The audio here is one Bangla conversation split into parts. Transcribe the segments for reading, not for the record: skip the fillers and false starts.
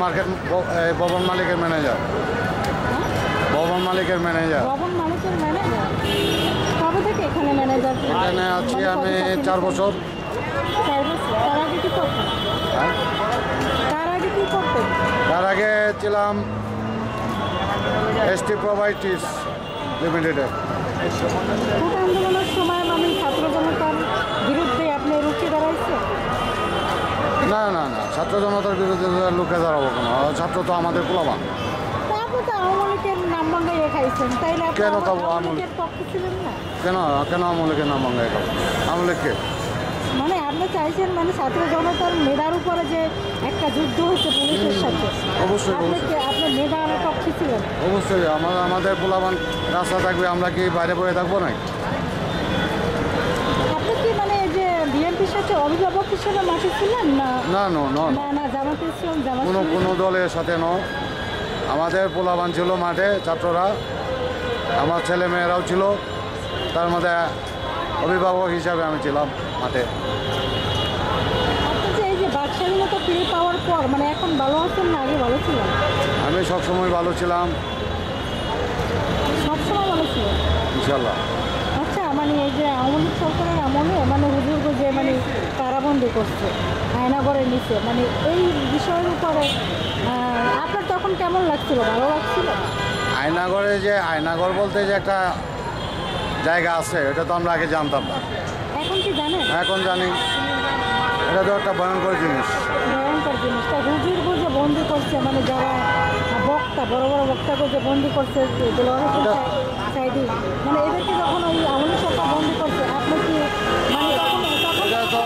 মার্কেট ভবন মালিকের ম্যানেজার। ভবন মালিকের ম্যানেজার। ভবন মালিকের ম্যানেজার। কবে থেকে এখানে ম্যানেজার? এখানে আছি আমি 4 বছর। 4 বছর। তার আগে কি করতেন? হ্যাঁ, তার আগে কি করতেন? তার আগে ছিলাম এসটি প্রোভাইটিস লিমিটেডে। কোটা আন্দোলনের সময় মানে ছাত্র জনতার বিরুদ্ধে আপনি রুখে দাঁড়াইছে? না না না, ছাত্র জনতার বিরুদ্ধে লুকে দাঁড়াবো কেন? ছাত্র তো আমাদের পোলাপান। তা আপনি তো আওয়ামী লীগের নাম ভাঙ্গাইয়ে খাইছেন, তাইলে আপনি কেন খাবো? আওয়ামী লীগের পক্ষে ছিলেন না? কেন কেন আওয়ামী লীগের নাম ভাঙ্গাই খাবো? আওয়ামী লীগকে মানে আপনি চাইছেন মানে ছাত্র জনতার মেধার উপরে যে একটা যুদ্ধ হচ্ছে পুলিশের সাথে, অবশ্যই আপনি অবশ্যই আপনি মেধার পক্ষে ছিলেন? অবশ্যই। আমাদের পোলাপান রাস্তা থাকবে, আমরা কি বাইরে বয়ে থাকবো না? আপনি কি মানে এই যে বিএনপির সাথে অভিভাবক হিসেবে মাঠে ছিলেন না? না না না, না না, জামাতে ছিলেন? জামাত কোনো দলের সাথে নয়। আমাদের পোলাপান ছিল মাঠে, ছাত্ররা, আমার ছেলে মেয়েরাও ছিল, তার মধ্যে অভিভাবক হিসাবে আমি ছিলাম মাঠে। আপনি যে এই যে বাক স্বাধীনতা ফিরে পাওয়ার পর মানে এখন ভালো আছেন না আগে ভালো ছিলেন? আমি সবসময় ভালো ছিলাম, সবসময় ভালো ছিলেন। ইনশাল্লাহ। আচ্ছা, মানে এই যে আওয়ামী লীগ সরকারের আমলে মানে হুজুরকে যে মানে কারাবন্দি করছে, আয়নাঘরের নিচে, মানে এই বিষয়ের উপরে আপনার তখন কেমন লাগছিল? ভালো লাগছিল? আয়নাগরে যে আয়নাগর বলতে যে একটা জায়গা আছে, এটা তো আমরা আগে জানতাম না, এখন কি জানেন? এখন জানি। এটা তো একটা ভয়ঙ্কর জিনিস। ভয়ঙ্কর জিনিসটা হুজুরকে যে বন্দি করছে, মানে যারা বক্তা, বড় বড় বক্তাকে যে বন্দি করছে, সাইডি, মানে এদেরকে যখন ওই আওয়ামী লীগ সরকার বন্দি করছে, আপনি কি মানে তখন এটা তো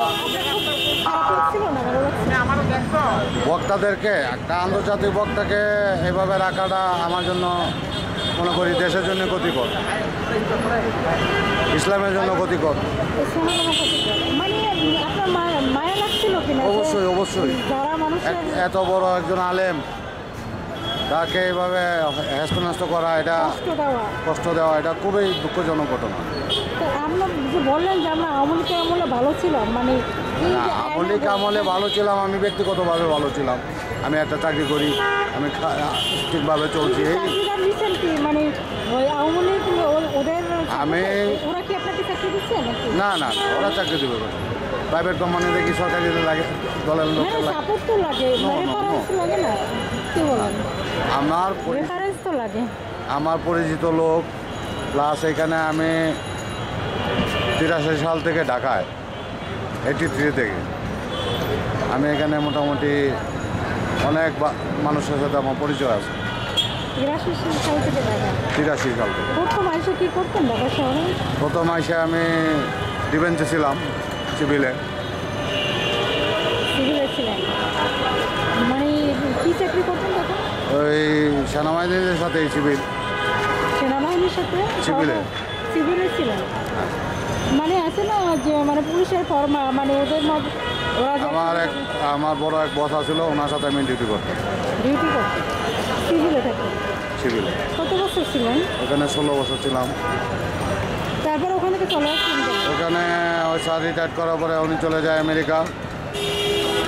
খারাপ লাগছিল না ভালো লাগছিল? বক্তাদেরকে, একটা আন্তর্জাতিক বক্তাকে এভাবে রাখাটা আমার জন্য মনে করি দেশের জন্য ক্ষতিকর, ইসলামের জন্য ক্ষতিকর। মানে আপনার মায়া লাগছিল কিনা? অবশ্যই অবশ্যই। যারা মানুষের এত বড় একজন আলেম, তাকে এভাবে হেস্তন্যস্ত করা, এটা কষ্ট দেওয়া, এটা খুবই দুঃখজনক ঘটনা। তো আমরা যে বললেন যে আমরা আওয়ামী লীগের আমলে ভালো ছিলাম, মানে এই যে আওয়ামী লীগ আমলে ভালো ছিলাম, আমি ব্যক্তিগতভাবে ভালো ছিলাম। আমি একটা চাকরি করি, আমি ঠিকভাবে চলছি। চাকরিটা নিচ্ছেন কি মানে ওই আওয়ামী লীগ ওদের ওরা কি আপনাকে চাকরি দিচ্ছে নাকি? না না, ওরা চাকরি দেবে প্রাইভেট কোম্পানি দেখি, সরকারি লাগে, দলের লোক সাপোর্ট তো লাগে, রেফারেন্স লাগে না? কি বলেন? রেফারেন্স তো লাগে। আমার পরিচিত লোক, প্লাস এখানে আমি 83 সাল থেকে ঢাকায়, 83 থেকে আমি এখানে মোটামুটি অনেক মানুষের সাথে আমার পরিচয় আছে। 83 সাল থেকে ঢাকা? 83 সাল থেকে। প্রথম আইসে কি করতেন ঢাকা শহরে? প্রথম আইসে আমি ডিফেন্সে ছিলাম, সিভিলে। সিভিলে ছিলেন মানে কি চাকরি করতেন তখন? ওই সেনাবাহিনীর সাথে সিভিল। সেনাবাহিনীর সাথে সিভিলে? সিভিলে ছিলেন। মানে আছে না যে মানে পুলিশের ফর্মা, মানে ওদের মধ্যে আমার বড় এক বস ছিল, ওনার সাথে আমি ডিউটি করতাম। ডিউটি করতেন সিভিলে থাকতেন? সিভিলে। কত বছর ছিলেন ওখানে? 16 বছর ছিলাম। তারপর ওখানে থেকে চলে আসছেন? ওখানে ওই স্যার রিটায়ার্ড করার পরে উনি চলে যায় আমেরিকা।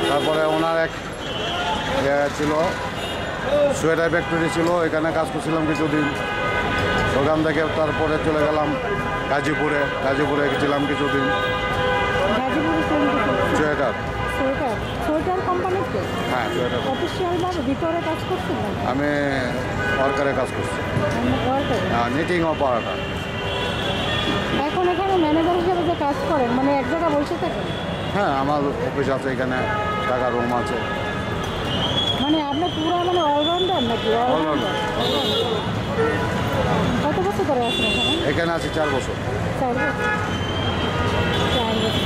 তারপরে ওনার এক ছিল সোয়েটার ফ্যাক্টরি ছিল, এখানে কাজ করছিলাম কিছুদিন। ওখান থেকে তারপরে চলে গেলাম গাজীপুরে গেছিলাম কিছুদিন। সোয়েটার সোয়েটার কোম্পানিতে? হ্যাঁ, সোয়েটার। অফিসিয়ালভাবে ভিতরে কাজ করছেন? আমি ওয়ার্কারে কাজ করছি, নিটিং ও পাওয়াটা। এখন এখানে ম্যানেজার হিসেবে যে কাজ করেন, মানে এক জায়গায় বসে থাকেন? হ্যাঁ, আমার অফিস আছে এখানে, টাকা রুম আছে। মানে আপনি পুরো মানে অলরাউন্ডার নাকি? অলরাউন্ডার। কত বছর ধরে আছেন এখানে? এখানে আছি 4 বছর। 4 বছর।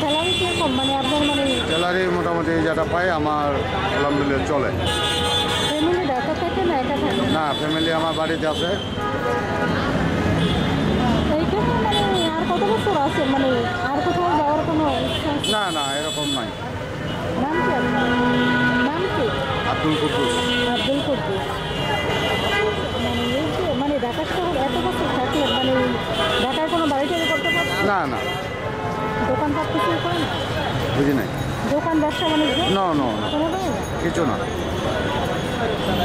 স্যালারি কীরকম মানে আপনার? মানে স্যালারি মোটামুটি যেটা পাই আমার আলহামদুলিল্লাহ চলে। ফ্যামিলি ঢাকা থাকে না একা থাকে? না, ফ্যামিলি আমার বাড়িতে আছে। এইখানে মানে আর কত বছর আছে? মানে আর কোথাও যাওয়ার কোনো ইচ্ছা আছে? না না, এরকম নাই। নাম কি আপনার? নাম কি? আব্দুল কুদ্দুস। আব্দুল কুদ্দুস। মানে এই যে মানে ঢাকা শহর এত বছর থাকলেন, মানে ঢাকার কোনো বাড়ি টাড়ি করতে পারছেন? না না, দোকানপাট কিছু করেন? বুঝি নাই। দোকান ব্যবসা বাণিজ্য না না না, কোনোটাই না? কিছু না। আচ্ছা